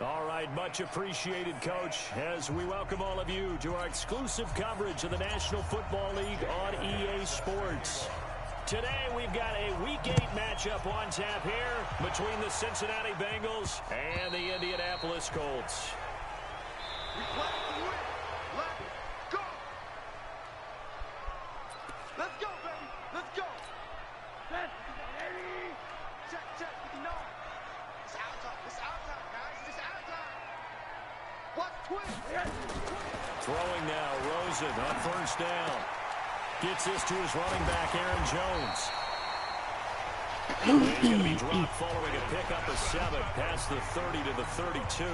All right, much appreciated, Coach, as we welcome all of you to our exclusive coverage of the National Football League on EA Sports. Today, we've got a Week 8 matchup on tap here between the Cincinnati Bengals and the Indianapolis Colts. We play to win. Let's go. Let's go, baby. Let's go. Let's go. Check, check. No. It's our time. It's our time, guys. It's our time. What's twin? Throwing now, Rosen on first down. Gets this to his running back, Aaron Jones. He's going to be dropped following a pickup of 7 past the 30 to the 32.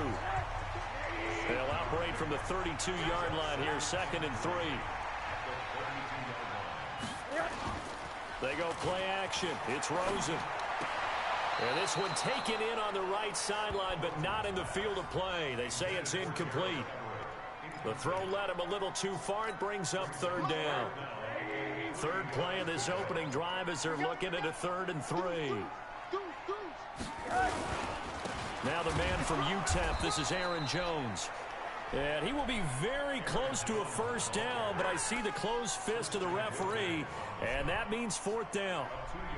They'll operate from the 32-yard line here, 2nd and 3. They go play action. It's Rosen. And this one taken in on the right sideline, but not in the field of play. They say it's incomplete. The throw led him a little too far. It brings up 3rd down. 3rd play of this opening drive as they're looking at a 3rd and 3. Now the man from UTEP, this is Aaron Jones. And he will be very close to a first down, but I see the closed fist of the referee, and that means 4th down.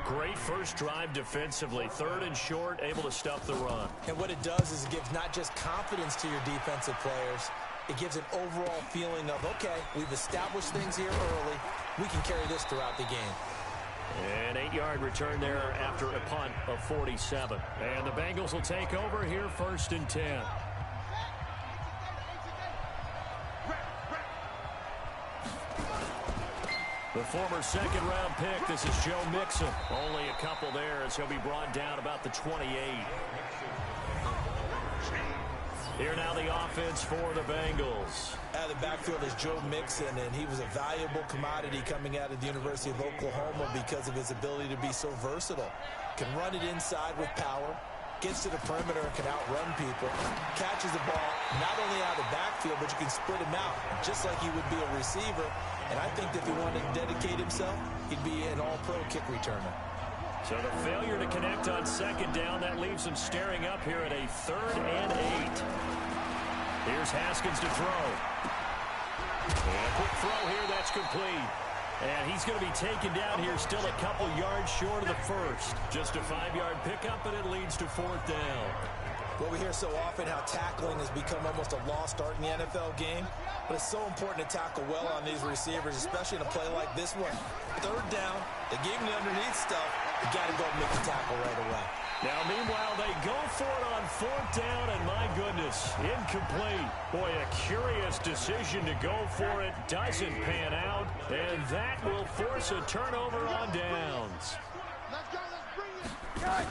Great first drive defensively. 3rd and short, able to stop the run. And what it does is it gives not just confidence to your defensive players, it gives an overall feeling of, okay, we've established things here early. We can carry this throughout the game. An 8-yard return there after a punt of 47. And the Bengals will take over here, 1st and 10. The former 2nd-round pick, this is Joe Mixon. Only a couple there as he'll be brought down about the 28. Here now the offense for the Bengals. Out of the backfield is Joe Mixon, and he was a valuable commodity coming out of the University of Oklahoma because of his ability to be so versatile. Can run it inside with power, gets to the perimeter and can outrun people, catches the ball not only out of the backfield, but you can split him out just like he would be a receiver. And I think that if he wanted to dedicate himself, he'd be an all-pro kick returner. So the failure to connect on 2nd down, that leaves him staring up here at a 3rd and 8. Here's Haskins to throw. And a quick throw here, that's complete. And he's going to be taken down here still a couple yards short of the first. Just a 5-yard pickup, and it leads to 4th down. Well, we hear so often how tackling has become almost a lost art in the NFL game. But it's so important to tackle well on these receivers, especially in a play like this one. 3rd down, they gave him the underneath stuff. You got to go make the tackle right away. Now, meanwhile, they go for it on 4th down, and my goodness, incomplete. Boy, a curious decision to go for it. Doesn't pan out, and that will force a turnover on downs. Let's go. Let's bring it.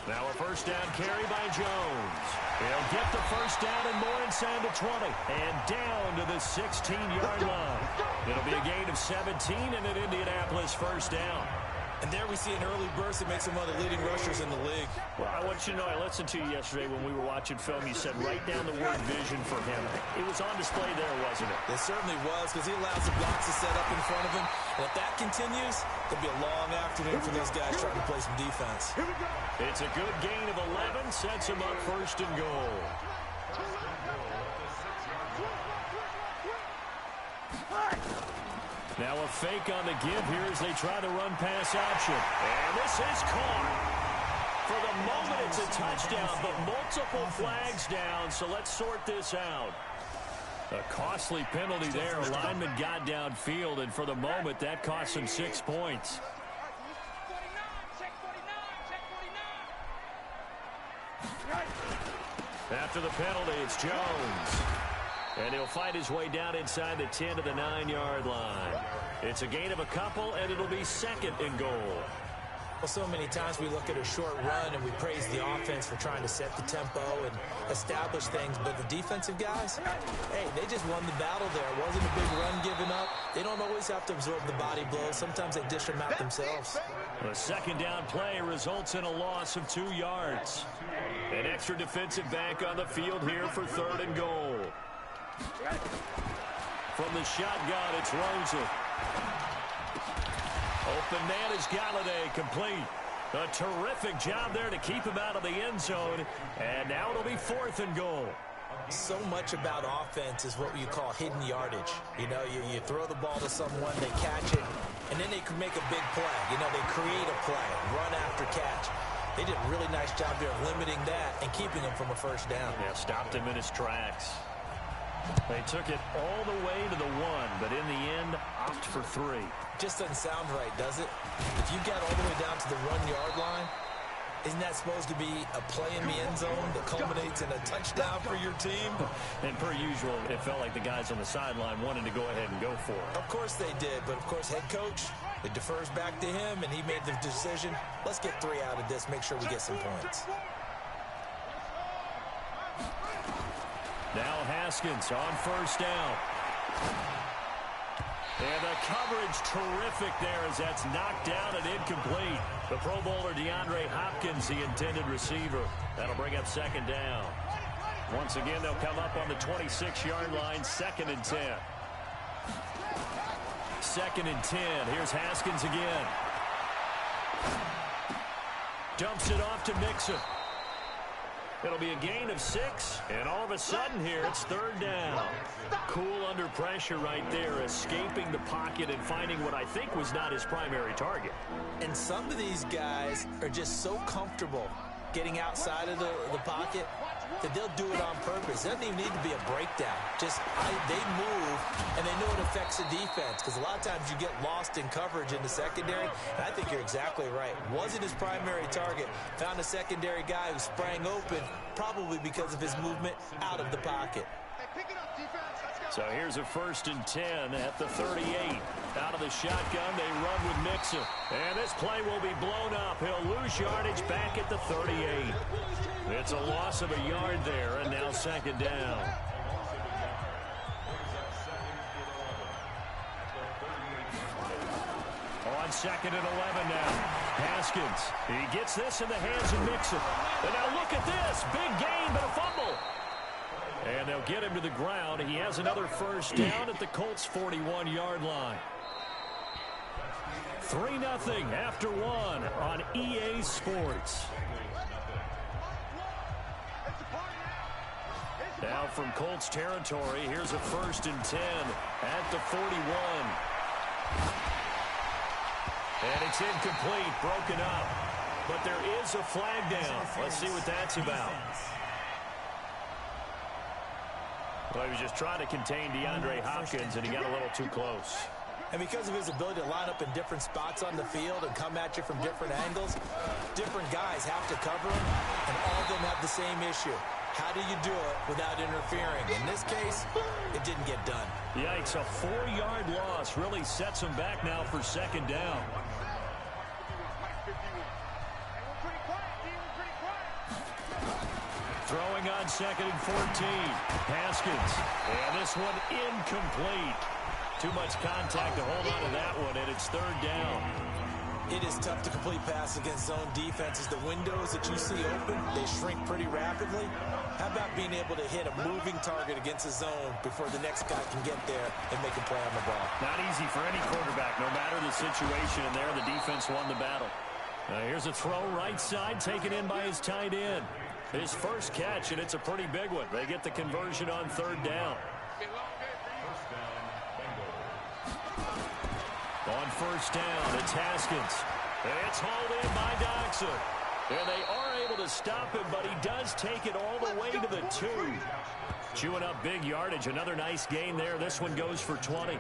Now a 1st down carry by Jones. He'll get the 1st down and more inside the 20. And down to the 16-yard line. It'll be a gain of 17 and an Indianapolis 1st down. And there we see an early burst that makes him one of the leading rushers in the league. Well, I want you to know, I listened to you yesterday when we were watching film. You said write down the word vision for him. It was on display there, wasn't it? It certainly was, because he allows the blocks to set up in front of him. And if that continues, it'll be a long afternoon for those guys trying to play some defense. It's a good gain of 11, sets him up 1st and goal. Now a fake on the give here as they try to run pass option. And this is caught. For the moment, it's a touchdown, but multiple flags down, so let's sort this out. A costly penalty there. A lineman got downfield, and for the moment, that cost him 6 points. After the penalty, it's Jones. And he'll fight his way down inside the 10 to the 9-yard line. It's a gain of a couple, and it'll be 2nd and goal. Well, so many times we look at a short run and we praise the offense for trying to set the tempo and establish things. But the defensive guys, hey, they just won the battle there. It wasn't a big run given up. They don't always have to absorb the body blows. Sometimes they dish them out themselves. The 2nd down play results in a loss of 2 yards. An extra defensive back on the field here for 3rd and goal. From the shotgun, it's Rosen. Open man is Galladay, complete. A terrific job there to keep him out of the end zone. And now it'll be 4th and goal. So much about offense is what you call hidden yardage. You know, you throw the ball to someone, they catch it, and then they can make a big play. You know, they create a play, run after catch. They did a really nice job there of limiting that and keeping him from a first down. Yeah, stopped him in his tracks. They took it all the way to the 1, but in the end, opt for 3. Just doesn't sound right, does it? If you got all the way down to the 1-yard line, isn't that supposed to be a play in the end zone that culminates in a touchdown for your team? And per usual, it felt like the guys on the sideline wanted to go ahead and go for it. Of course they did, but of course head coach, it defers back to him, and he made the decision. Let's get 3 out of this, make sure we get some points. Now Haskins on first down. And the coverage terrific there as that's knocked down and incomplete. The Pro Bowler DeAndre Hopkins, the intended receiver. That'll bring up 2nd down. Once again, they'll come up on the 26-yard line, 2nd and 10. 2nd and 10. Here's Haskins again. Dumps it off to Mixon. It'll be a gain of 6, and all of a sudden here, it's 3rd down. Cool under pressure right there, escaping the pocket and finding what I think was not his primary target. And some of these guys are just so comfortable getting outside of the pocket that they'll do it on purpose. It doesn't even need to be a breakdown. Just they move, and they know it affects the defense because a lot of times you get lost in coverage in the secondary, and I think you're exactly right. Wasn't his primary target. Found a secondary guy who sprang open, probably because of his movement out of the pocket. So here's a 1st and 10 at the 38. Out of the shotgun, they run with Mixon. And this play will be blown up. He'll lose yardage back at the 38. It's a loss of a yard there, and now 2nd down. On 2nd and 11 now. Haskins. He gets this in the hands of Mixon. And now look at this. Big gain, but a fumble. And they'll get him to the ground. He has another 1st down at the Colts' 41-yard line. 3-0 after 1 on EA Sports. Now from Colts territory, here's a 1st and 10 at the 41. And it's incomplete, broken up. But there is a flag down. Let's see what that's about. Well, he was just trying to contain DeAndre Hopkins, and he got a little too close. And because of his ability to line up in different spots on the field and come at you from different angles, different guys have to cover him, and all of them have the same issue. How do you do it without interfering? In this case, it didn't get done. Yikes, a 4-yard loss really sets him back now for 2nd down. Throwing on 2nd and 14. Haskins. And this one incomplete. Too much contact to hold on to that one, and it's 3rd down. It is tough to complete pass against zone defenses. The windows that you see open, they shrink pretty rapidly. How about being able to hit a moving target against a zone before the next guy can get there and make a play on the ball? Not easy for any quarterback, no matter the situation, and there the defense won the battle. Here's a throw right side, taken in by his tight end. His first catch, and it's a pretty big one. They get the conversion on 3rd down. On 1st down, it's Haskins. It's hauled in by Doxson. And they are able to stop him, but he does take it all the way to the 2. Chewing up big yardage. Another nice gain there. This one goes for 20.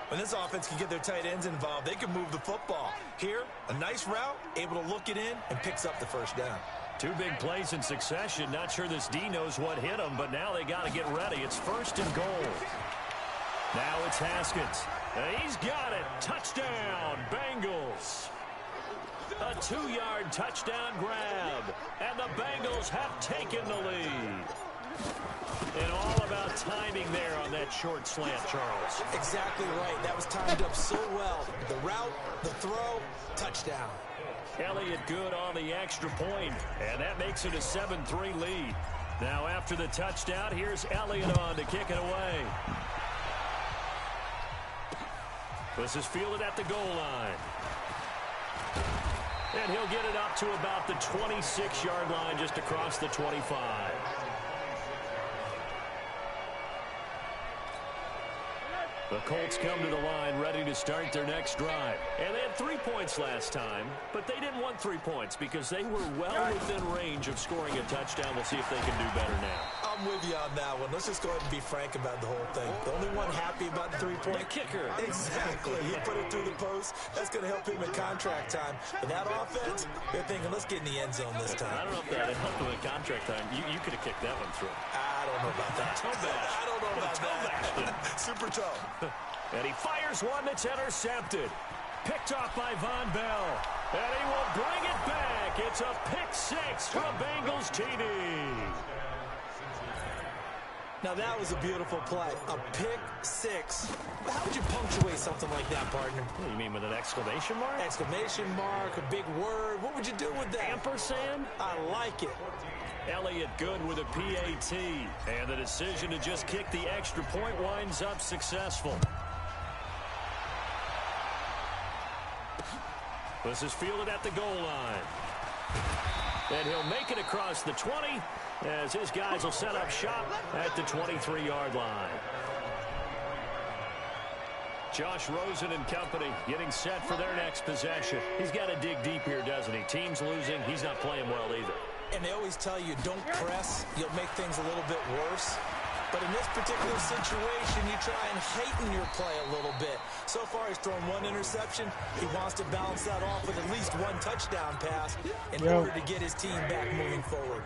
When this offense can get their tight ends involved, they can move the football. Here, a nice route, able to look it in, and picks up the 1st down. 2 big plays in succession. Not sure this D knows what hit him, but now they got to get ready. It's 1st and goal. Now it's Haskins. He's got it. Touchdown, Bengals. A 2-yard touchdown grab. And the Bengals have taken the lead. And all about timing there on that short slant, Charles. Exactly right. That was timed up so well. The route, the throw, touchdown. Elliott good on the extra point, and that makes it a 7-3 lead. Now after the touchdown, here's Elliott on to kick it away. This is fielded at the goal line. And he'll get it up to about the 26-yard line, just across the 25. The Colts come to the line ready to start their next drive. And they had 3 points last time, but they didn't want 3 points because they were well within range of scoring a touchdown. We'll see if they can do better now. I'm with you on that one. Let's just go ahead and be frank about the whole thing. The only one happy about the 3-point kicker. Exactly. He put it through the post. That's going to help him in contract time. But that offense, they're thinking, let's get in the end zone this time. I don't know if that helped him in contract time. You could have kicked that one through. I don't know about that. I don't know about that. Super toe. And he fires one that's intercepted. Picked off by Von Bell. And he will bring it back. It's a pick six for a Bengals TD. Now that was a beautiful play. A pick six. How would you punctuate something like that, partner? What do you mean, with an exclamation mark? Exclamation mark, a big word. What would you do with that? Ampersand? I like it. Elliott good with a PAT. And the decision to just kick the extra point winds up successful. This is fielded at the goal line. And he'll make it across the 20 as his guys will set up shop at the 23-yard line. Josh Rosen and company getting set for their next possession. He's got to dig deep here, doesn't he? Team's losing. He's not playing well either. And they always tell you, don't press. You'll make things a little bit worse. But in this particular situation, you try and heighten your play a little bit. So far, he's thrown one interception. He wants to balance that off with at least one touchdown pass in order to get his team back moving forward.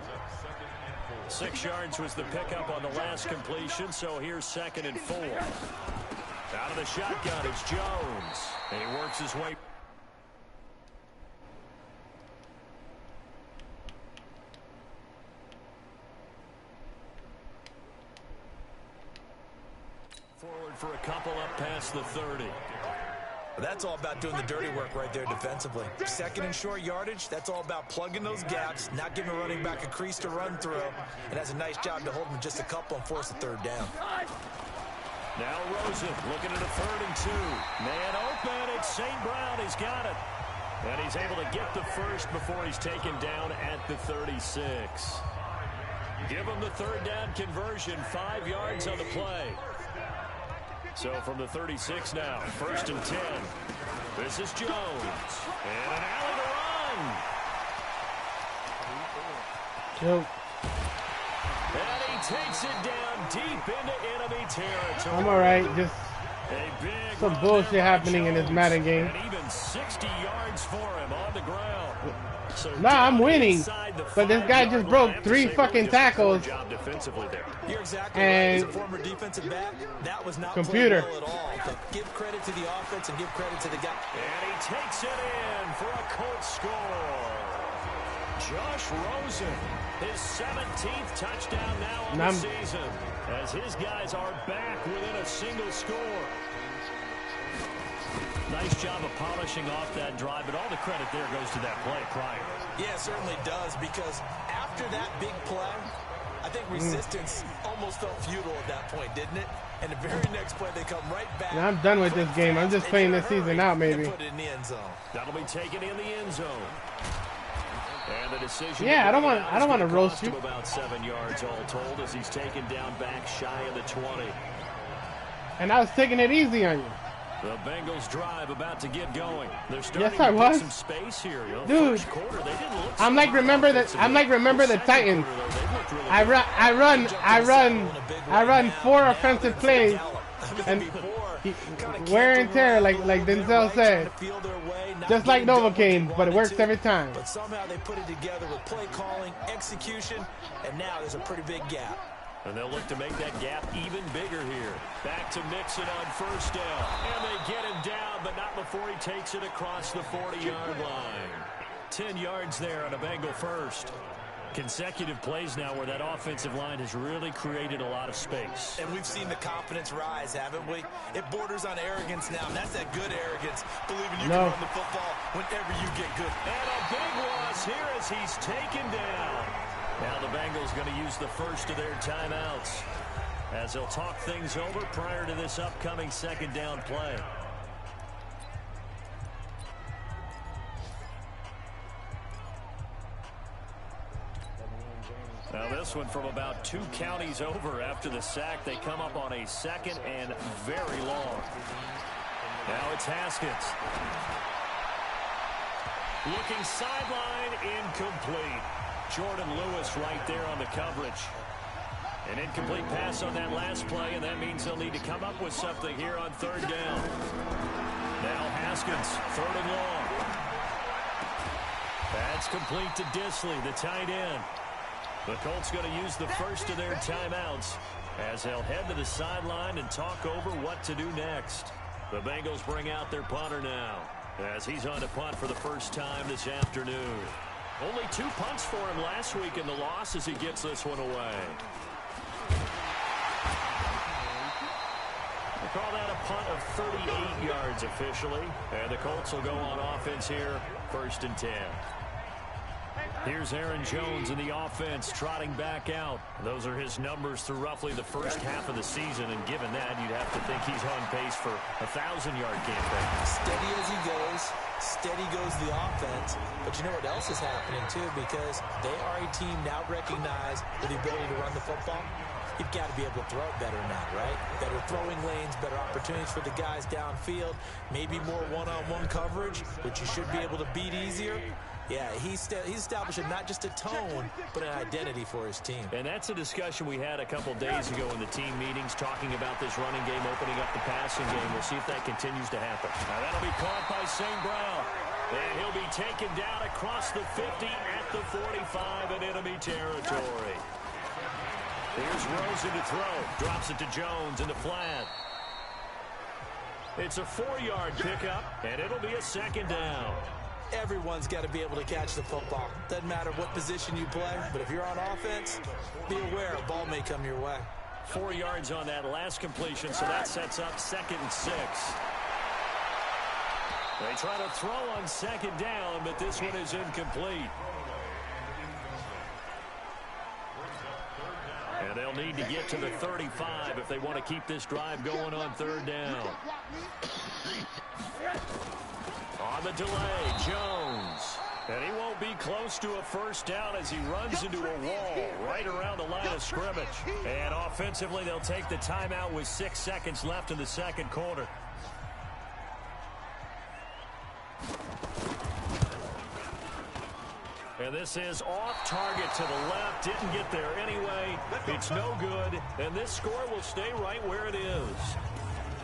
6 yards was the pickup on the last completion, so here's 2nd and 4. Out of the shotgun, it's Jones. And he works his way. Forward for a couple up past the 30. That's all about doing the dirty work right there defensively. 2nd and short yardage, that's all about plugging those gaps, not giving a running back a crease to run through, and has a nice job to hold him just a couple and force a 3rd down. Now Rosen looking at a 3rd and 2. Man open, it's St. Brown, he's got it. And he's able to get the first before he's taken down at the 36. Give him the 3rd down conversion, 5 yards on the play. So from the 36 now, 1st and 10. This is Jones. And an alley to run. Yep. And he takes it down deep into enemy territory. I'm all right. Just some bullshit happening in this Madden game. And even 60 yards for him on the ground. So nah, I'm winning. But this guy just broke 3 fucking tackles. You're exactly and right. As a former defensive back, that was not computer well at all. But give credit to the offense and give credit to the guy. And he takes it in for a Colts score. Josh Rosen, his 17th touchdown now on the season, as his guys are back within a single score. Nice job of polishing off that drive, but all the credit there goes to that play prior. Yeah, it certainly does, because after that big play, I think resistance almost felt futile at that point, didn't it? And the very next play, they come right back. Now I'm done with this game. I'm just playing this season out, maybe. Put it in the end zone. That'll be taken in the end zone. And the decision. Yeah, I don't want to roast you. About 7 yards all told as he's taken down back shy of the 20. And I was taking it easy on you. The Bengals drive about to get going. They're starting yes, I to was. some space here. You know, dude, first quarter, they didn't look I'm like remember the Titans. I run 4 offensive plays, and wear and tear, like Denzel said. Just like Novocaine, but it works every time. But somehow they put it together with play calling, execution, and now there's a pretty big gap. And they'll look to make that gap even bigger here. Back to Mixon on 1st down. And they get him down, but not before he takes it across the 40-yard line. 10 yards there on a Bengal first. Consecutive plays now where that offensive line has really created a lot of space. And we've seen the confidence rise, haven't we? It borders on arrogance now, and that's that good arrogance, believing you can run the football whenever you get good. And a big loss here as he's taken down. Now the Bengals going to use the first of their timeouts as they'll talk things over prior to this upcoming 2nd down play. Now this one from about 2 counties over after the sack. They come up on a 2nd and very long. Now it's Haskins. Looking sideline, incomplete. Jordan Lewis right there on the coverage. An incomplete pass on that last play, and that means they'll need to come up with something here on 3rd down. Now Haskins, 3rd and long. That's complete to Disley, the tight end. The Colts going to use the first of their timeouts as they'll head to the sideline and talk over what to do next. The Bengals bring out their punter now as he's on to punt for the first time this afternoon. Only 2 punts for him last week in the loss as he gets this one away. We'll call that a punt of 38 yards officially. And the Colts will go on offense here, 1st and 10. Here's Aaron Jones in the offense trotting back out. Those are his numbers through roughly the first half of the season, and given that, you'd have to think he's on pace for a 1,000-yard campaign. Steady as he goes, steady goes the offense. But you know what else is happening, too, because they are a team now recognized with the ability to run the football. You've got to be able to throw it better now, right? Better throwing lanes, better opportunities for the guys downfield, maybe more one-on-one coverage, which you should be able to beat easier. Yeah, he's establishing not just a tone, but an identity for his team. And that's a discussion we had a couple days ago in the team meetings, talking about this running game, opening up the passing game. We'll see if that continues to happen. Now that'll be caught by St. Brown. And he'll be taken down across the 50 at the 45 in enemy territory. Here's Rosen to throw. Drops it to Jones in the flat. It's a 4-yard pickup, and it'll be a 2nd down. Everyone's got to be able to catch the football. Doesn't matter what position you play, but if you're on offense, be aware a ball may come your way. 4 yards on that last completion, so that sets up 2nd and 6. They try to throw on 2nd down, but this one is incomplete. And they'll need to get to the 35 if they want to keep this drive going on 3rd down. On the delay, Jones. And he won't be close to a 1st down as he runs into a wall right around the line of scrimmage. And offensively, they'll take the timeout with 6 seconds left in the 2nd quarter. And this is off target to the left. Didn't get there anyway. It's no good. And this score will stay right where it is.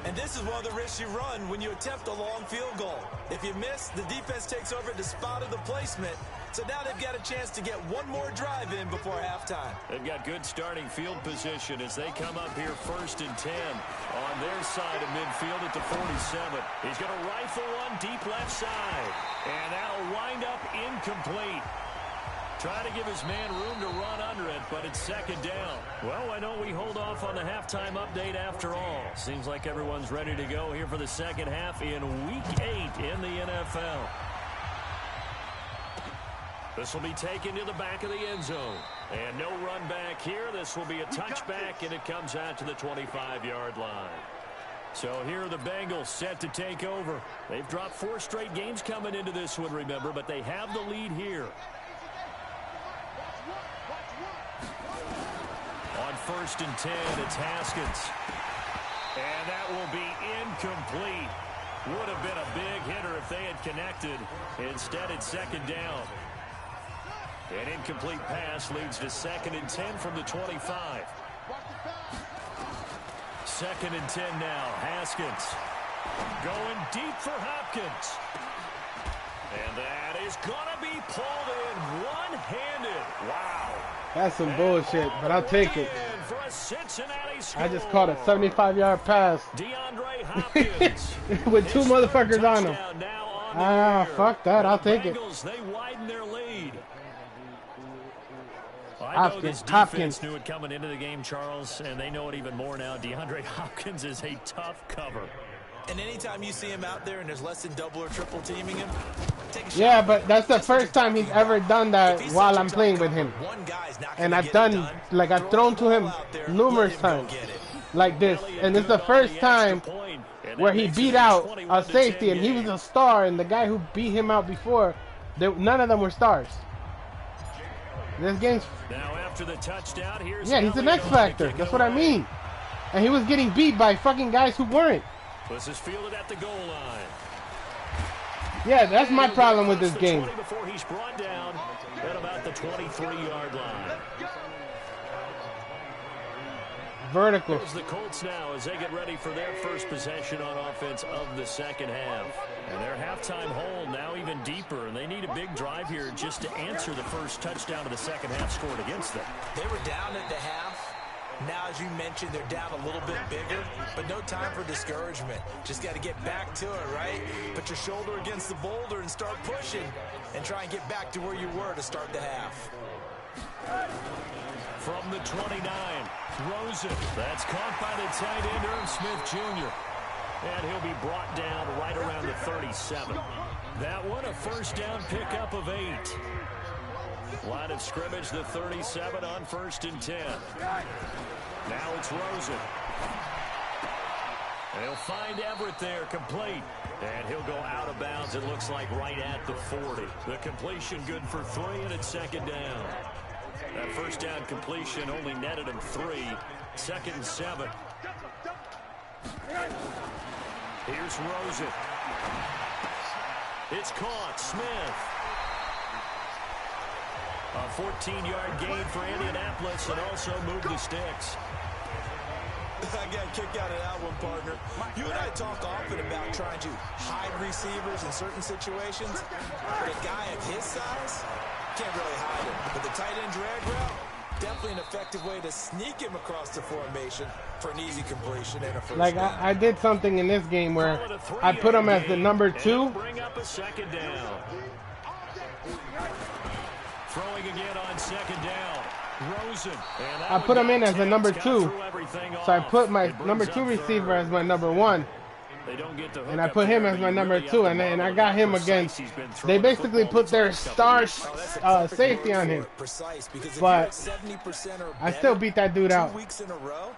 And this is one of the risks you run when you attempt a long field goal. If you miss, the defense takes over at the spot of the placement. So now they've got a chance to get one more drive in before halftime. They've got good starting field position as they come up here 1st and 10 on their side of midfield at the 47. He's going to rifle one deep left side. And that'll wind up incomplete. Trying to give his man room to run under it, but it's 2nd down. Well, why don't we hold off on the halftime update after all? Seems like everyone's ready to go here for the 2nd half in Week 8 in the NFL. This will be taken to the back of the end zone. And no run back here. This will be a touchback, and it comes out to the 25-yard line. So here are the Bengals set to take over. They've dropped 4 straight games coming into this one, remember, but they have the lead here. On 1st and 10, it's Haskins. And that will be incomplete. Would have been a big hitter if they had connected. Instead, it's 2nd down. An incomplete pass leads to 2nd and 10 from the 25. 2nd and 10 now. Haskins going deep for Hopkins. And that is going to be pulled in one-handed. Wow. That's some bullshit, but I'll take it. I just caught a 75-yard pass with 2 motherfuckers on him. Ah, fuck that. I'll take it. They widen their lead. Hopkins knew it coming into the game, Charles, and they know it even more now. DeAndre Hopkins is a tough cover. And anytime you see him out there and there's less than double or triple teaming him, take a shot. Yeah, but that's the first time he's ever done that while I'm playing with him. And I've done, like, I've thrown to him numerous times like this. And it's the first time where he beat out a safety, and he was a star, and the guy who beat him out before, none of them were stars. This game's... Now after the touchdown, here's Yeah, he's an Elliott X on to factor. kick That's it what I away. mean. And he was getting beat by fucking guys who weren't. This is fielded at the goal line. Yeah, that's my problem with this The game. 20 before he's brought down at about the 23-yard line. Vertical. Here's the Colts now as they get ready for their first possession on offense of the second half. And their halftime hole now even deeper, and they need a big drive here just to answer the first touchdown of the second half scored against them. They were down at the half. Now, as you mentioned, they're down a little bit bigger, but no time for discouragement. Just got to get back to it, right? Put your shoulder against the boulder and start pushing and try and get back to where you were to start the half. From the 29, Rosen. That's caught by the tight end, Irv Smith Jr. And he'll be brought down right around the 37. That one, a first down pickup of 8. Line of scrimmage, the 37 on 1st and 10. Now it's Rosen. They'll find Everett there, complete. And he'll go out of bounds, it looks like, right at the 40. The completion good for 3, and it's second down. That first down completion only netted him 3. 2nd and 7. Here's Rosen. It's caught. Smith. A 14-yard gain for Indianapolis and also moved the sticks. I got a kick out of that one, partner. You and I talk often about trying to hide receivers in certain situations. But a guy of his size can't really hide him. But the tight end drag route, definitely an effective way to sneak him across the formation for an easy completion and a first Like, down. I did something in this game where I put him as the number 2. Bring up a second down. Throwing again on second down. Rosen. I put him in as a number 2. So I put my number 2 receiver as my number 1. And I put him as my number 2. And I got him against... They basically put their star safety on him. But I still beat that dude out. 2 weeks in a row?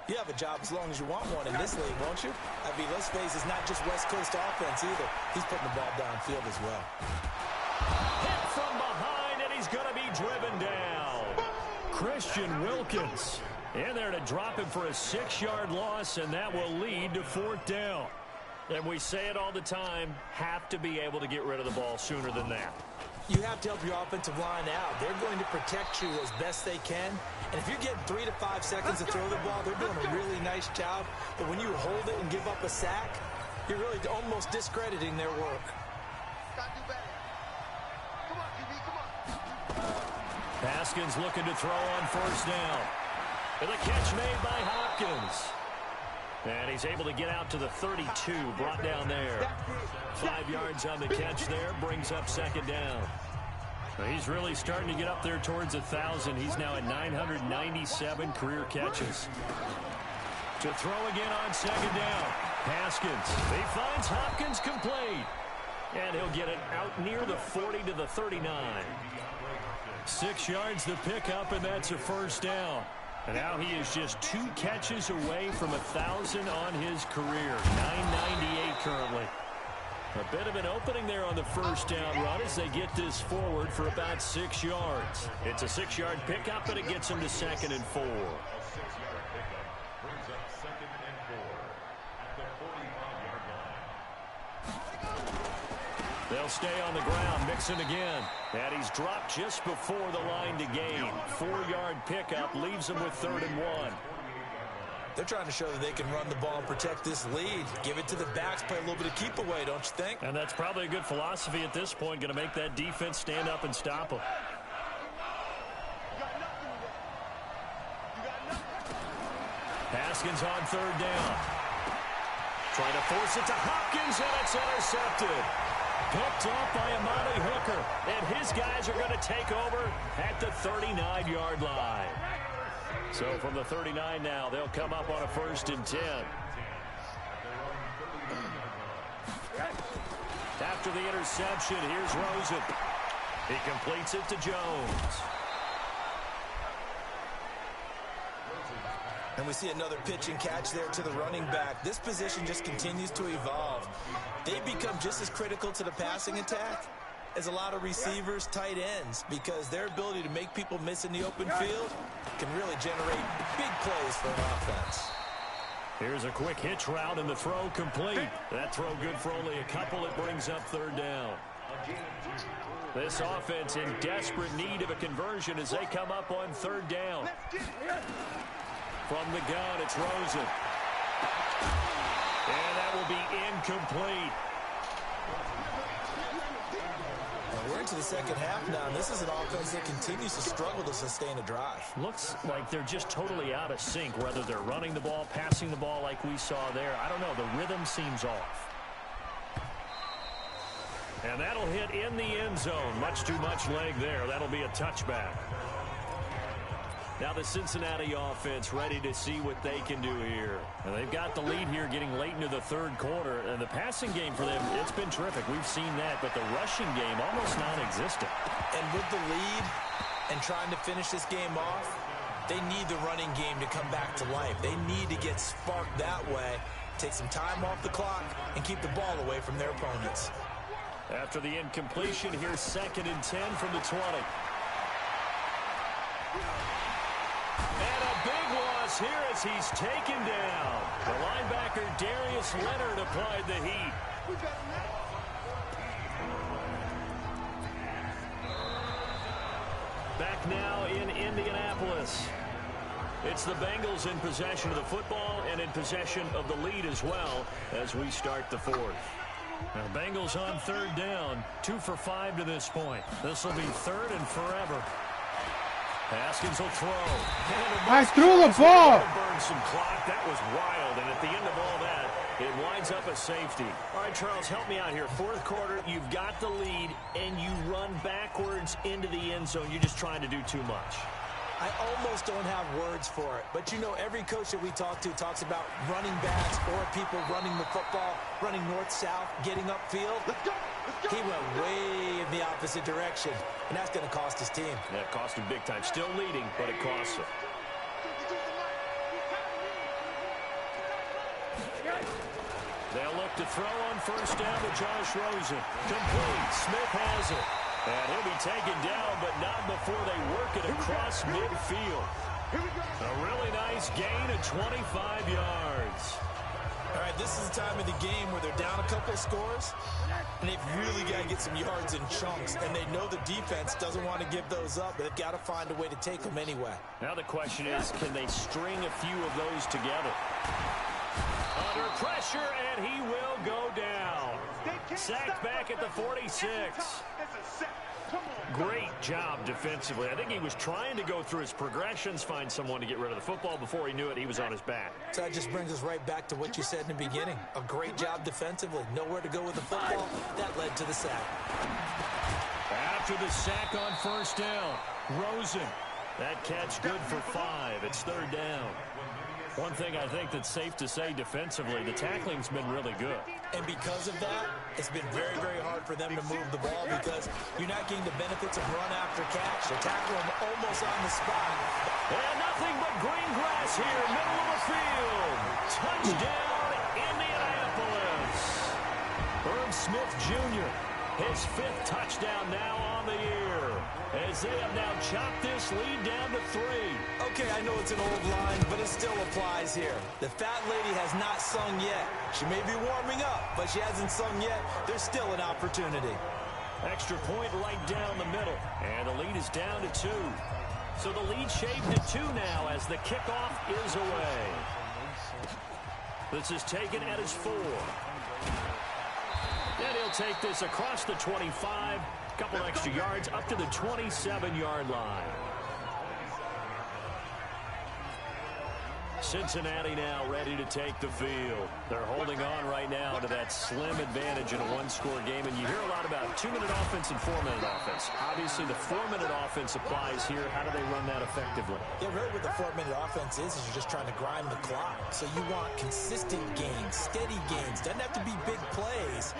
You have a job as long as you want one in this league, won't you? I mean, let's face it, it's not just West Coast offense either. He's putting the ball downfield as well. Hit from behind, and he's going to be driven down. Christian Wilkins in there to drop him for a 6-yard loss, and that will lead to 4th down. And we say it all the time, have to be able to get rid of the ball sooner than that. You have to help your offensive line out. They're going to protect you as best they can. And if you're getting 3 to 5 seconds to throw the ball, they're doing a really nice job. But when you hold it and give up a sack, you're really almost discrediting their work. Gotta do better. Come on, QB, come on. Haskins looking to throw on 1st down. And the catch made by Hopkins. And he's able to get out to the 32, brought down there. 5 yards on the catch there, brings up 2nd down. He's really starting to get up there towards 1,000. He's now at 997 career catches. To throw again on 2nd down. Haskins, he finds Hopkins complete. And he'll get it out near the 40 to the 39. 6 yards the pickup, and that's a 1st down. And now he is just 2 catches away from 1,000 on his career. 998 currently. A bit of an opening there on the 1st down run as they get this forward for about 6 yards. It's a 6-yard pickup, and it gets him to 2nd and 4. They'll stay on the ground, Mixon again. And he's dropped just before the line to gain. 4-yard pickup leaves him with 3rd and 1. They're trying to show that they can run the ball and protect this lead. Give it to the backs, play a little bit of keep away, don't you think? And that's probably a good philosophy at this point. Going to make that defense stand up and stop them. Haskins on 3rd down. Trying to force it to Hopkins, and it's intercepted. Picked off by Amani Hooker. And his guys are going to take over at the 39-yard line. So from the 39 now, they'll come up on a 1st and 10. After the interception, here's Rosen. He completes it to Jones. And we see another pitch and catch there to the running back. This position just continues to evolve. They become just as critical to the passing attack is a lot of receivers, tight ends, because their ability to make people miss in the open field can really generate big plays for an offense. Here's a quick hitch route, and the throw complete. That throw good for only a couple. It brings up third down. This offense in desperate need of a conversion as they come up on third down. From the gun, it's Rosen. And that will be incomplete. We're into the second half now, and this is an offense that continues to struggle to sustain a drive. Looks like they're just totally out of sync, whether they're running the ball, passing the ball like we saw there. I don't know. The rhythm seems off. And that'll hit in the end zone. Much too much leg there. That'll be a touchback. Now the Cincinnati offense ready to see what they can do here. And they've got the lead here getting late into the third quarter. And the passing game for them, it's been terrific. We've seen that. But the rushing game, almost non-existent. And with the lead and trying to finish this game off, they need the running game to come back to life. They need to get sparked that way, take some time off the clock, and keep the ball away from their opponents. After the incompletion, here's 2nd and 10 from the 20. And a big loss here as he's taken down. The linebacker Darius Leonard applied the heat. Back now in Indianapolis. It's the Bengals in possession of the football and in possession of the lead as well as we start the fourth. Now, Bengals on third down, 2 for 5 to this point. This will be third and forever. Haskins will throw. I threw the ball. Burn some clock. That was wild. And at the end of all that, it winds up a safety. All right, Charles, help me out here. Fourth quarter, you've got the lead, and you run backwards into the end zone. You're just trying to do too much. I almost don't have words for it. But, you know, every coach that we talk to talks about running backs or people running the football, running north-south, getting upfield. Let's go. He went way in the opposite direction, and that's going to cost his team. Yeah, it cost him big time. Still leading, but it costs him. They'll look to throw on first down to Josh Rosen. Complete. Smith has it. And he'll be taken down, but not before they work it across midfield. A really nice gain of 25 yards. All right, this is the time of the game where they're down a couple of scores, and they've really got to get some yards in chunks, and they know the defense doesn't want to give those up, but they've got to find a way to take them anyway. Now the question is, can they string a few of those together? Under pressure, and he will go down. Sacked back at the 46. Great job defensively. I think he was trying to go through his progressions, find someone to get rid of the football. Before he knew it, he was on his back. So that just brings us right back to what you said in the beginning. A great job defensively. Nowhere to go with the football. That led to the sack. After the sack on first down, Rosen. That catch good for 5. It's third down. One thing I think that's safe to say defensively, the tackling's been really good. And because of that, it's been very, very hard for them to move the ball because you're not getting the benefits of run after catch. They tackle them almost on the spot. And nothing but green grass here, middle of the field. Touchdown, Indianapolis. Herb Smith Jr., his 5th touchdown now on the year, as they have now chopped this lead down to 3. Okay, I know it's an old line, but it still applies here. The fat lady has not sung yet. She may be warming up, but she hasn't sung yet. There's still an opportunity. Extra point right down the middle, and the lead is down to 2. So the lead shaved to 2 now as the kickoff is away. This is taken at his 4. And he'll take this across the 25, couple extra yards up to the 27-yard line. Cincinnati now ready to take the field. They're holding on right now to that slim advantage in a one-score game. And you hear a lot about 2-minute offense and 4-minute offense. Obviously, the 4-minute offense applies here. How do they run that effectively? Yeah, really what the 4-minute offense is you're just trying to grind the clock. So you want consistent gains, steady gains. Doesn't have to be big plays,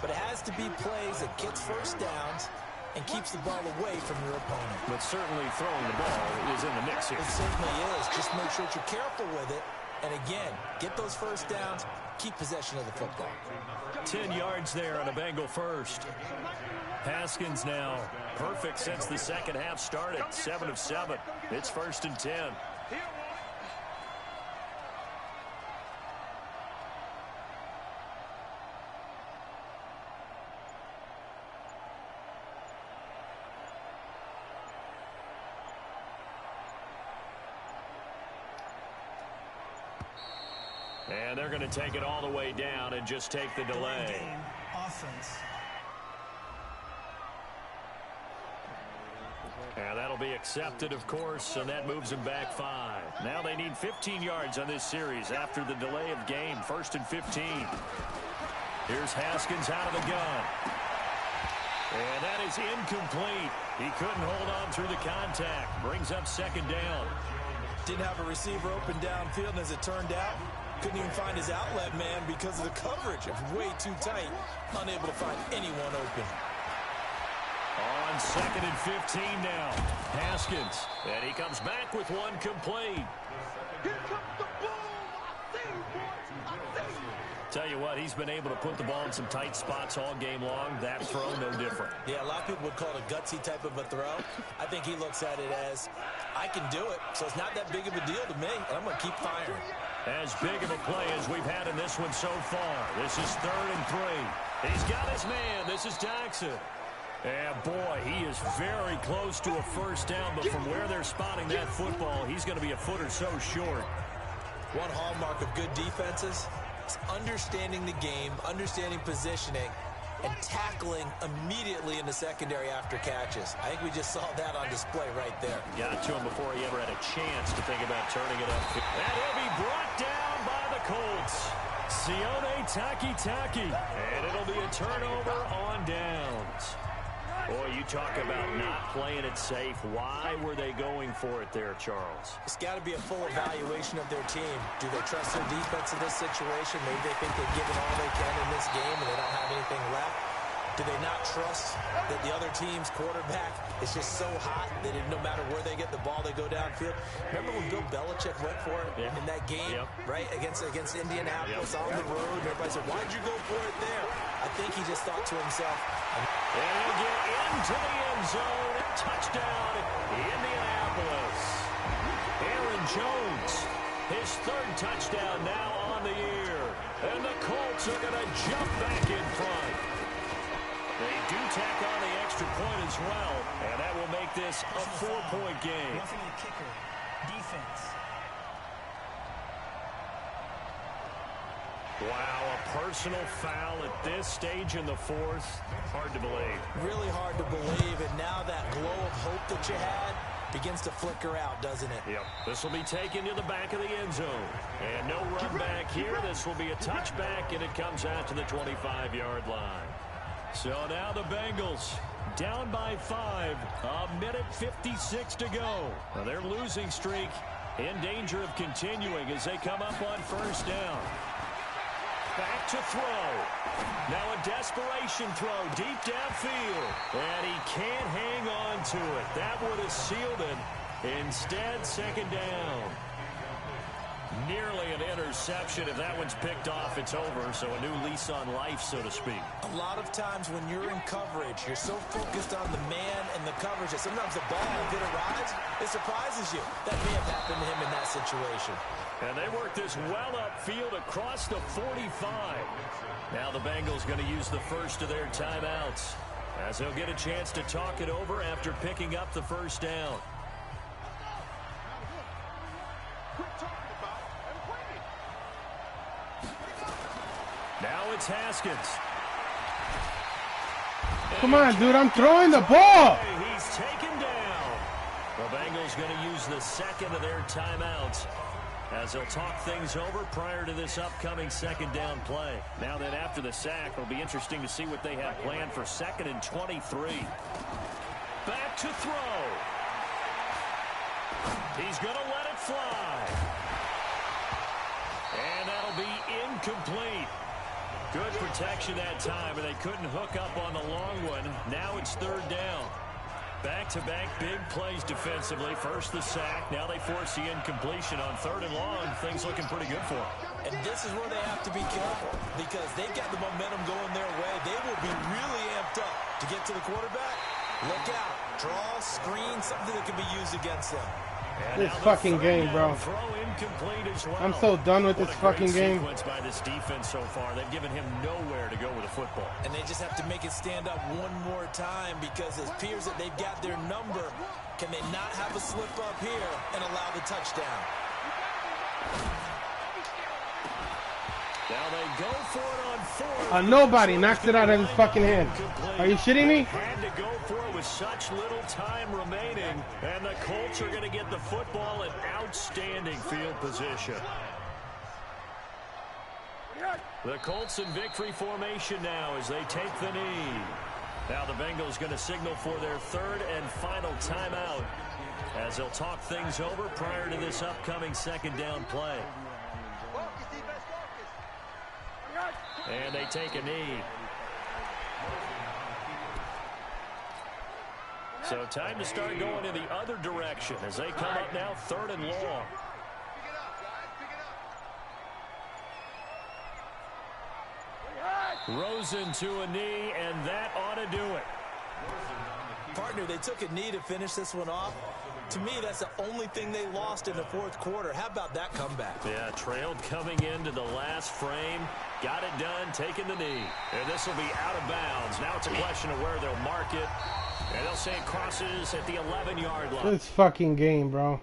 but it has to be plays that gets first downs and keeps the ball away from your opponent. But certainly throwing the ball is in the mix here. It certainly is. Just make sure that you're careful with it. And again, get those first downs, keep possession of the football. 10 yards there on a Bengal first. Haskins now perfect since the second half started. 7 of 7. It's 1st and 10. And they're going to take it all the way down and just take the delay. Offense. And that'll be accepted, of course, and that moves them back 5. Now they need 15 yards on this series after the delay of game. 1st and 15. Here's Haskins out of the gun. And that is incomplete. He couldn't hold on through the contact. Brings up 2nd down. Didn't have a receiver open downfield, and as it turned out, couldn't even find his outlet man because of the coverage. It was way too tight. Unable to find anyone open. On 2nd and 15 now. Haskins. And he comes back with one complete. Here comes the boom. I see you, boys. I see you. Tell you what, he's been able to put the ball in some tight spots all game long. That throw, no different. Yeah, a lot of people would call it a gutsy type of a throw. I think he looks at it as, I can do it, so it's not that big of a deal to me, and I'm going to keep firing. As big of a play as we've had in this one so far. This is 3rd and 3. He's got his man. This is Jackson. And boy, he is very close to a 1st down, but from where they're spotting that football, he's going to be a foot or so short. One hallmark of good defenses is understanding the game, understanding positioning, and tackling immediately in the secondary after catches. I think we just saw that on display right there. Got to him before he ever had a chance to think about turning it up. And he'll be brought down by the Colts. Sione Takitaki. And it'll be a turnover on downs. Boy, you talk about not playing it safe. Why were they going for it there, Charles? It's got to be a full evaluation of their team. Do they trust their defense in this situation? Maybe they think they've given all they can in this game and they don't have anything left. Do they not trust that the other team's quarterback is just so hot that no matter where they get the ball, they go downfield? Remember when Bill Belichick went for it in that game, right, against Indianapolis on the road? And everybody said, why'd you go for it there? I think he just thought to himself. And he'll get into the end zone. Touchdown, Indianapolis. Aaron Jones, his 3rd touchdown now on the year. And the Colts are going to jump back in front. They do tack on the extra point as well, and that will make this a 4-point game. Roughing the kicker. Defense. Wow, a personal foul at this stage in the 4th. Hard to believe. Really hard to believe, and now that glow of hope that you had begins to flicker out, doesn't it? Yep. This will be taken to the back of the end zone. And no run back here. This will be a touchback, and it comes out to the 25-yard line. So now the Bengals down by 5. A minute 56 to go. Now their losing streak in danger of continuing as they come up on 1st down. Back to throw. Now a desperation throw deep downfield. And he can't hang on to it. That would have sealed it. Instead, 2nd down. Nearly an interception. If that one's picked off, it's over. So a new lease on life, so to speak. A lot of times when you're in coverage, you're so focused on the man and the coverage that sometimes the ball, if it arrives, it surprises you. That may have happened to him in that situation. And they work this well upfield across the 45. Now the Bengals going to use the first of their timeouts as they'll get a chance to talk it over after picking up the 1st down. Now it's Haskins. Come on, dude, I'm throwing the ball. He's taken down. The Bengals going to use the 2nd of their timeouts as they'll talk things over prior to this upcoming 2nd down play. Now that after the sack, it'll be interesting to see what they have planned for 2nd and 23. Back to throw. He's going to let it fly. And that'll be incomplete. Good protection that time, and they couldn't hook up on the long one. Now it's 3rd down. Back-to-back big plays defensively. First the sack. Now they force the incompletion on 3rd and long. Things looking pretty good for them. And this is where they have to be careful because they've got the momentum going their way. They will be really amped up to get to the quarterback. Look out. Draw, screen, something that can be used against them. This fucking game, bro. I'm so done with this fucking game. By this defense so far, they've given him nowhere to go with the football. And they just have to make it stand up one more time because it appears that they've got their number. Can they not have a slip up here and allow the touchdown? Now they go for it on fourth. Nobody knocks it out of his fucking hand. Are you shitting me? Had to go for it with such little time remaining, and the Colts are going to get the football in outstanding field position. The Colts in victory formation now as they take the knee. Now the Bengals going to signal for their third and final timeout as they'll talk things over prior to this upcoming second down play. And they take a knee. So time to start going in the other direction as they come up now third and long. Rosen to a knee, and that ought to do it. Partner, they took a knee to finish this one off. To me, that's the only thing they lost in the fourth quarter. How about that comeback? Yeah, trailed coming into the last frame. Got it done, taking the knee. And this will be out of bounds. Now it's a question of where they'll mark it. And they'll say it crosses at the 11-yard line. This fucking game, bro.